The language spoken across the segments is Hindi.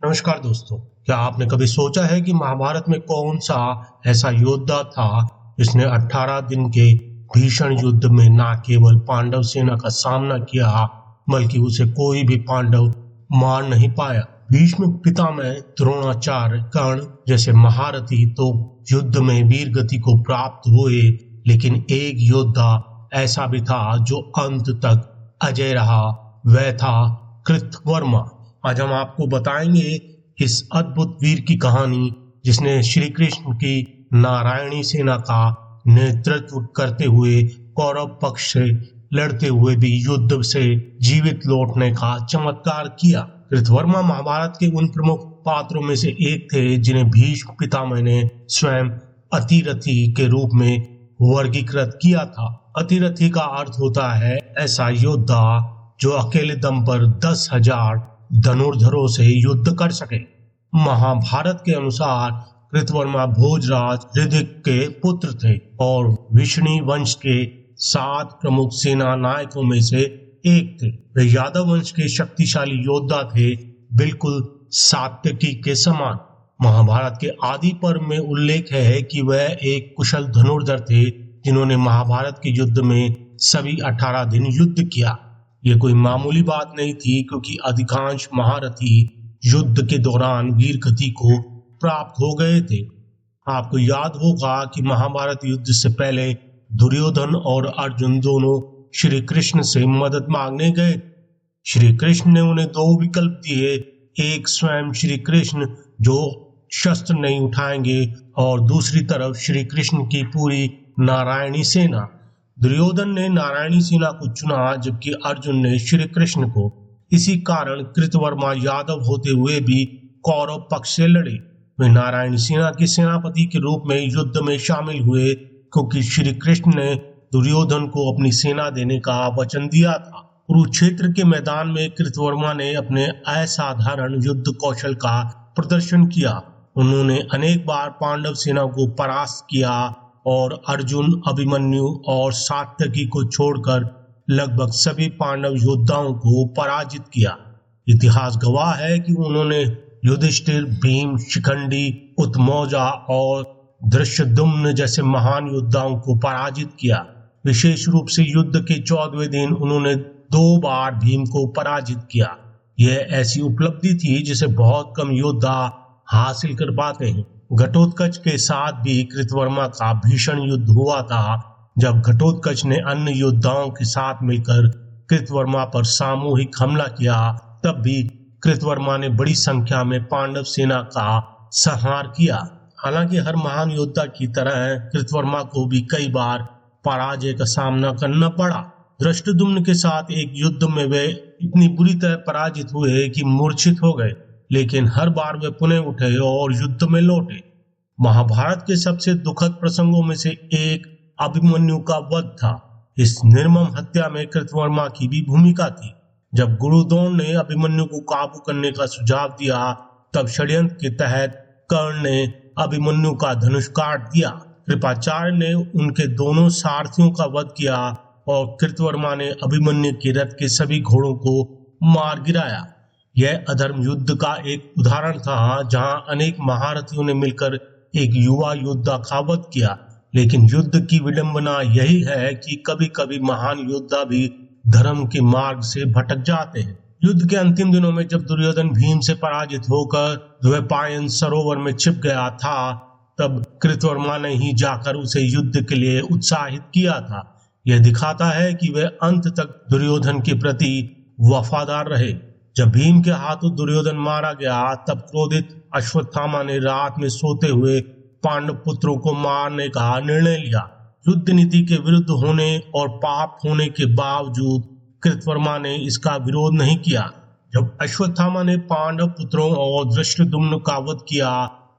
नमस्कार दोस्तों। क्या आपने कभी सोचा है कि महाभारत में कौन सा ऐसा योद्धा था जिसने 18 दिन के भीषण युद्ध में न केवल पांडव सेना का सामना किया बल्कि उसे कोई भी पांडव मार नहीं पाया। भीष्म पितामह, द्रोणाचार्य, कर्ण जैसे महारथी तो युद्ध में वीर गति को प्राप्त हुए, लेकिन एक योद्धा ऐसा भी था जो अंत तक अजय रहा। वह था कृतवर्मा। आज हम आपको बताएंगे इस अद्भुत वीर की कहानी जिसने श्री कृष्ण की नारायणी सेना का नेतृत्व करते हुए कौरव पक्ष से लड़ते हुए भी युद्ध से जीवित लौटने का चमत्कार किया। कृतवर्मा महाभारत के उन प्रमुख पात्रों में से एक थे जिन्हें भीष्म पितामह ने स्वयं अतिरथी के रूप में वर्गीकृत किया था। अतिरथी का अर्थ होता है ऐसा योद्धा जो अकेले दम पर 10,000 धनुर्धरों से युद्ध कर सके। महाभारत के अनुसार कृतवर्मा भोजराज ऋधिक के पुत्र थे और विष्णु वंश के 7 प्रमुख सेना नायकों में से एक थे। वे यादव वंश के शक्तिशाली योद्धा थे, बिल्कुल सात्यकी के समान। महाभारत के आदि पर्व में उल्लेख है कि वह एक कुशल धनुर्धर थे जिन्होंने महाभारत के युद्ध में सभी 18 दिन युद्ध किया। ये कोई मामूली बात नहीं थी, क्योंकि अधिकांश महारथी युद्ध के दौरान वीर गति को प्राप्त हो गए थे। आपको याद होगा कि महाभारत युद्ध से पहले दुर्योधन और अर्जुन दोनों श्री कृष्ण से मदद मांगने गए। श्री कृष्ण ने उन्हें 2 विकल्प दिए, एक स्वयं श्री कृष्ण जो शस्त्र नहीं उठाएंगे और दूसरी तरफ श्री कृष्ण की पूरी नारायणी सेना। दुर्योधन ने नारायणी सेना को चुना जबकि अर्जुन ने श्री कृष्ण को। इसी कारण कृतवर्मा यादव होते हुए भी कौरव पक्ष से लड़े। वे नारायणी सेना के सेनापति के रूप में युद्ध में शामिल हुए क्योंकि श्री कृष्ण ने दुर्योधन को अपनी सेना देने का वचन दिया था। कुरुक्षेत्र के मैदान में कृतवर्मा ने अपने असाधारण युद्ध कौशल का प्रदर्शन किया। उन्होंने अनेक बार पांडव सेना को परास्त किया और अर्जुन, अभिमन्यु और सात्यकी को छोड़कर लगभग सभी पांडव योद्धाओं को पराजित किया। इतिहास गवाह है कि उन्होंने युधिष्ठिर, भीम, शिखंडी, उत्मौजा और धृष्टद्युम्न जैसे महान योद्धाओं को पराजित किया। विशेष रूप से युद्ध के 14वें दिन उन्होंने 2 बार भीम को पराजित किया। यह ऐसी उपलब्धि थी जिसे बहुत कम योद्धा हासिल कर पाते हैं। घटोत्कच के साथ भी कृतवर्मा का भीषण युद्ध हुआ था। जब घटोत्कच ने अन्य योद्धाओं के साथ मिलकर कृतवर्मा पर सामूहिक हमला किया, तब भी कृतवर्मा ने बड़ी संख्या में पांडव सेना का संहार किया। हालांकि हर महान योद्धा की तरह कृतवर्मा को भी कई बार पराजय का सामना करना पड़ा। धृष्टद्युम्न के साथ एक युद्ध में वे इतनी बुरी तरह पराजित हुए कि मूर्छित हो गए, लेकिन हर बार वे पुनः उठे और युद्ध में लौटे। महाभारत के सबसे दुखद प्रसंगों में से एक अभिमन्यु का वध था। इस निर्मम हत्या में कृतवर्मा की भी भूमिका थी। जब गुरु द्रोण ने अभिमन्यु को काबू करने का सुझाव दिया, तब षड्यंत्र के तहत कर्ण ने अभिमन्यु का धनुष काट दिया। कृपाचार्य ने उनके दोनों सारथियों का वध किया और कृतवर्मा ने अभिमन्यु के रथ के सभी घोड़ों को मार गिराया। यह अधर्म युद्ध का एक उदाहरण था जहां अनेक महारथियों ने मिलकर एक युवा योद्धा का वध किया। लेकिन युद्ध की विडंबना यही है कि कभी कभी महान योद्धा भी धर्म के मार्ग से भटक जाते हैं। युद्ध के अंतिम दिनों में जब दुर्योधन भीम से पराजित होकर द्वैपायन सरोवर में छिप गया था, तब कृतवर्मा ने ही जाकर उसे युद्ध के लिए उत्साहित किया था। यह दिखाता है कि वे अंत तक दुर्योधन के प्रति वफादार रहे। जब भीम के हाथों दुर्योधन मारा गया, तब क्रोधित अश्वत्थामा ने रात में सोते हुए पांडव पुत्रों को मारने का निर्णय लिया। युद्ध नीति के विरुद्ध होने और पाप होने के बावजूद कृतवर्मा ने इसका विरोध नहीं किया। जब अश्वत्थामा ने पांडव पुत्रों और धृष्टद्युम्न का वध किया,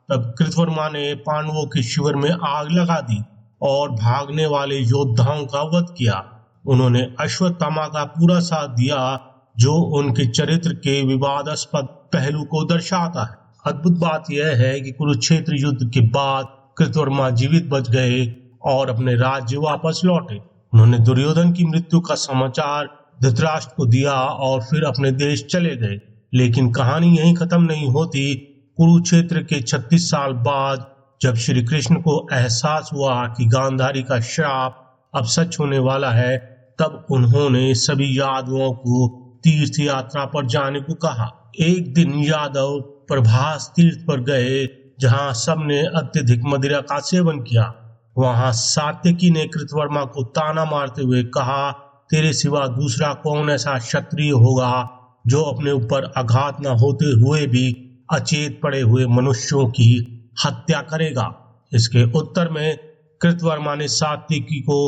तब कृतवर्मा ने पांडवों के शिविर में आग लगा दी और भागने वाले योद्धाओं का वध किया। उन्होंने अश्वत्थामा का पूरा साथ दिया, जो उनके चरित्र के विवादास्पद पहलू को दर्शाता है। अद्भुत बात यह है कि कुरुक्षेत्र युद्ध के बाद कृतवर्मा जीवित बच गए और अपने राज्य वापस लौटे। उन्होंने दुर्योधन की मृत्यु का समाचार धृतराष्ट्र को दिया और फिर अपने देश चले गए। लेकिन कहानी यहीं खत्म नहीं होती। कुरुक्षेत्र के 36 साल बाद जब श्री कृष्ण को एहसास हुआ कि गांधारी का श्राप अब सच होने वाला है, तब उन्होंने सभी यादवों को तीर्थ यात्रा पर जाने को कहा। एक दिन यादव प्रभास तीर्थ पर गए, जहां सबने अत्यधिक मदिरा का सेवन किया। वहां सात्यकी ने कृतवर्मा को ताना मारते हुए कहा, तेरे सिवा दूसरा कौन ऐसा क्षत्रिय होगा जो अपने ऊपर आघात न होते हुए भी अचेत पड़े हुए मनुष्यों की हत्या करेगा। इसके उत्तर में कृतवर्मा ने सात्यकी को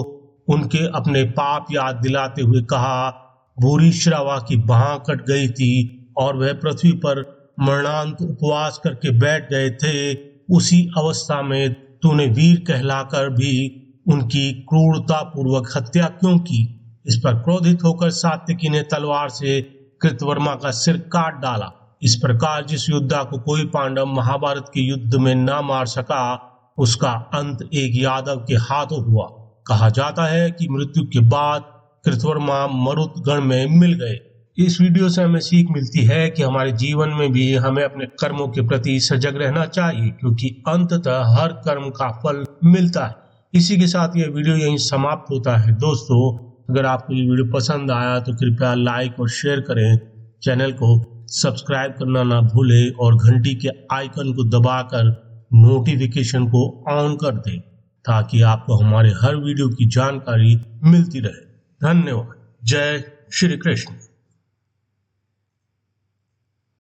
उनके अपने पाप याद दिलाते हुए कहा, भूरिश्रवा की बाह कट गई थी और वह पृथ्वी पर मरणांत उपवास करके बैठ गए थे। उसी अवस्था में तूने वीर कहलाकर भी उनकी क्रूरता पूर्वक हत्या क्यों की? इस पर क्रोधित होकर सात्यकी ने तलवार से कृतवर्मा का सिर काट डाला। इस प्रकार जिस योद्धा को कोई पांडव महाभारत के युद्ध में न मार सका, उसका अंत एक यादव के हाथों हुआ। कहा जाता है कि मृत्यु के बाद कृतवर्मा मरुतगण में मिल गए। इस वीडियो से हमें सीख मिलती है कि हमारे जीवन में भी हमें अपने कर्मों के प्रति सजग रहना चाहिए, क्योंकि अंततः हर कर्म का फल मिलता है। इसी के साथ ये वीडियो यहीं समाप्त होता है। दोस्तों, अगर आपको ये वीडियो पसंद आया तो कृपया लाइक और शेयर करें, चैनल को सब्सक्राइब करना ना भूलें और घंटी के आइकन को दबाकर नोटिफिकेशन को ऑन कर दें, ताकि आपको हमारे हर वीडियो की जानकारी मिलती रहे। धन्यवाद। जय श्री कृष्ण।